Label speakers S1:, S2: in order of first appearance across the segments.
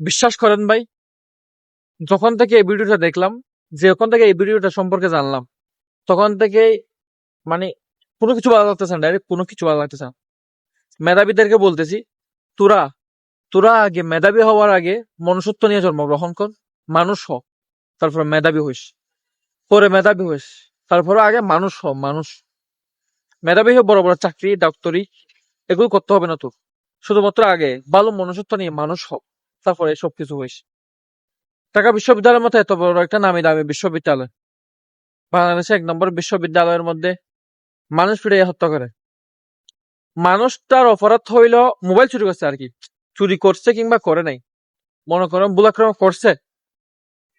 S1: বিশ্বাস করেন ভাই, যখন থেকে এই ভিডিওটা দেখলাম, যখন থেকে এই ভিডিওটা সম্পর্কে জানলাম, তখন থেকে মানে কোনো কিছু ভালো লাগতেছে না, ডাইরেক্ট কোনো কিছু ভালো লাগতেছে না। মেধাবীদেরকে বলতেছি, তোরা তোরা আগে মেধাবী হওয়ার আগে মনুষ্যত্ব নিয়ে জন্মগ্রহণ কর, মানুষ হ, তারপরে মেধাবী হইস, পরে মেধাবী হইস, তারপরে আগে মানুষ হ, মানুষ। মেধাবী হয়ে বড় বড় চাকরি, ডাক্তারি এগুলো করতে হবে না তোর, শুধুমাত্র আগে ভালো মনুষ্যত্ব নিয়ে মানুষ হ, তারপরে সবকিছু হইস। ঢাকা বিশ্ববিদ্যালয়ের মতো এত বড় একটা নামি দামি বিশ্ববিদ্যালয়, বাংলাদেশে 1 নম্বর বিশ্ববিদ্যালয়ের মধ্যে মানুষ ফিরে হত্যা করে। মানুষটার অপরাধ হইল মোবাইল চুরি করছে আর কি, চুরি করছে কিংবা করে নাই, মনে করেন বুলাক্রম করছে,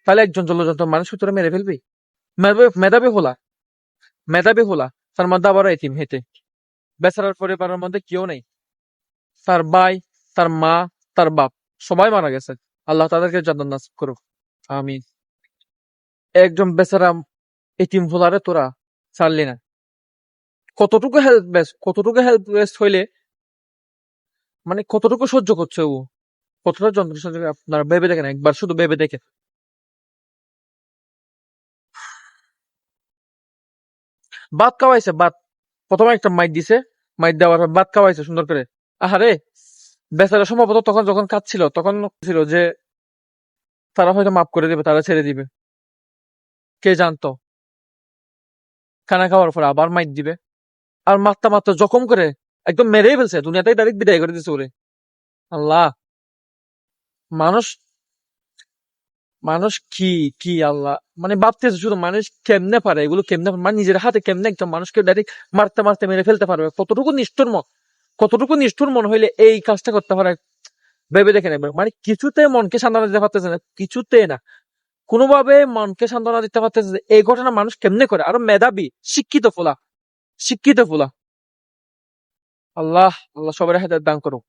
S1: তাহলে একজন জলযন্ত্র মানুষ তোরা মেরে ফেলবি? মেধাবী হলা, মেধাবী হলা, তার মধ্যে আবার এতিম হেঁটে, বেচারার পরিবারের মধ্যে কেউ নেই, তার ভাই, তার মা, তার বাপ সবাই মারা গেছে। আল্লাহ তাদেরকে জান্নাত নসিব করুক, আমিন। একজন বেচারা এতিম হোলারে তোরা ছাড়লি না, কতটুকু হেল্পলেস, কতটুকু হেল্পলেস হইলে মানে কতটুকু সহ্য করছে ও, কতটা যন্ত্রণা সহ্য করে আপনারা ভেবে দেখেন, একবার শুধু ভেবে দেখেন। ভাত খাওয়াইছে, ভাত প্রথমে একটা মাইর দিছে, মাইর দেওয়ার পর ভাত খাওয়াইছে সুন্দর করে। আহারে, বেচারা সম্ভবত তখন যখন কাঁদছিল তখন ছিল যে তারা হয়তো মাফ করে দিবে, তারা ছেড়ে দিবে, কে জানতো। খানা খাওয়ার পর আবার মাইর দিবে, আর মারতে মারতে জখম করে একদম মেরেই ফেলছে, দুনিয়াতেই ডাইরেক্ট বিদায় করে দিছে ওরে। আল্লাহ, মানুষ, মানুষ কি, কি আল্লাহ, মানে ভাবতেছে শুধু মানুষ কেমনে পারে এগুলো, কেমনে পারে? মানে নিজের হাতে কেমনে একদম মানুষকে ডাইরেক্ট মারতে মারতে মেরে ফেলতে পারবে? কতটুকু নিষ্ঠুর মন, কতটুকু নিষ্ঠুর মন হইলে এই কাজটা করতে পারে, ভেবে দেখেন একবার। মানে কিছুতে মনকে সান্ত্বনা দিতে পারতেছে না, কিছুতে না, কোনোভাবে মনকে সান্ত্বনা দিতে পারতেছে যে এই ঘটনা মানুষ কেমনে করে, আরো মেধাবী শিক্ষিত ফোলা, শিক্ষিত ফোলা। আল্লাহ, আল্লাহ সবার হেদায়েত দান করুক।